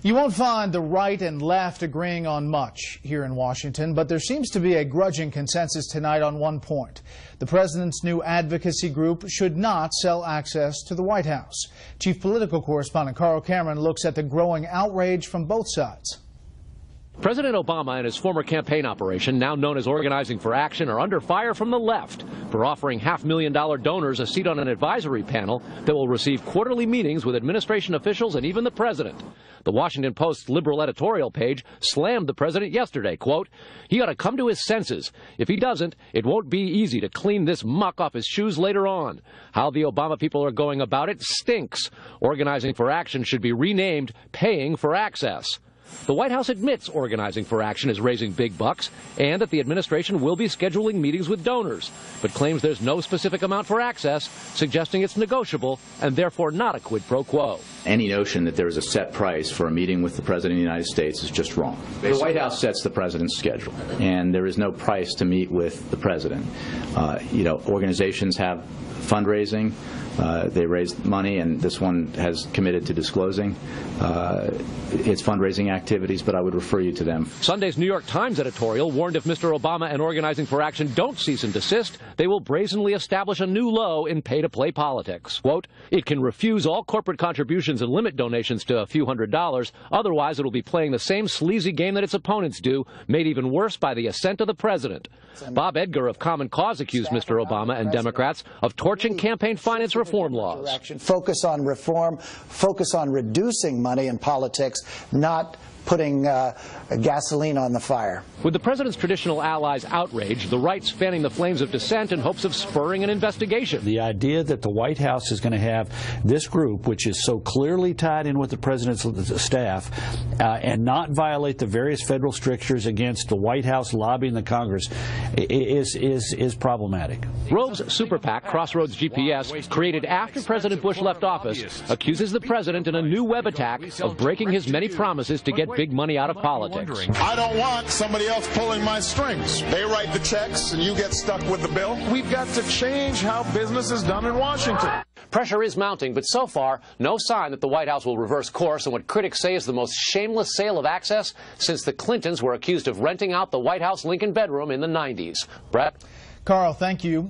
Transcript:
You won't find the right and left agreeing on much here in Washington, but there seems to be a grudging consensus tonight on one point. The president's new advocacy group should not sell access to the White House. Chief Political Correspondent Carl Cameron looks at the growing outrage from both sides. President Obama and his former campaign operation, now known as Organizing for Action, are under fire from the left for offering $500,000 donors a seat on an advisory panel that will receive quarterly meetings with administration officials and even the president. The Washington Post's liberal editorial page slammed the president yesterday, quote, "He ought to come to his senses. If he doesn't, it won't be easy to clean this muck off his shoes later on. How the Obama people are going about it stinks. Organizing for Action should be renamed Paying for Access." The White House admits Organizing for Action is raising big bucks and that the administration will be scheduling meetings with donors, but claims there's no specific amount for access, suggesting it's negotiable and therefore not a quid pro quo. Any notion that there is a set price for a meeting with the President of the United States is just wrong. The White House sets the President's schedule, and there is no price to meet with the President. Organizations have fundraising. They raise money, and this one has committed to disclosing its fundraising activities, but I would refer you to them. Sunday's New York Times editorial warned if Mr. Obama and Organizing for Action don't cease and desist, they will brazenly establish a new low in pay-to-play politics. Quote, "It can refuse all corporate contributions and limit donations to a few $100s. Otherwise, it will be playing the same sleazy game that its opponents do, made even worse by the assent of the president." Bob Edgar of Common Cause accused Mr. Obama and Democrats of torching campaign finance reform laws. Focus on reform, focus on reducing money in politics, not putting gasoline on the fire. With the president's traditional allies outraged, the right's fanning the flames of dissent in hopes of spurring an investigation. The idea that the White House is going to have this group, which is so clearly tied in with the president's staff, and not violate the various federal strictures against the White House lobbying the Congress is problematic. Rove's super PAC, Crossroads GPS, created after President Bush left office, accuses the president in a new web attack of breaking his many promises to get big money out of politics. I don't want somebody else pulling my strings. They write the checks and you get stuck with the bill. We've got to change how business is done in Washington. Pressure is mounting, but so far, no sign that the White House will reverse course in what critics say is the most shameless sale of access since the Clintons were accused of renting out the White House Lincoln bedroom in the 90s. Brett? Carl, thank you.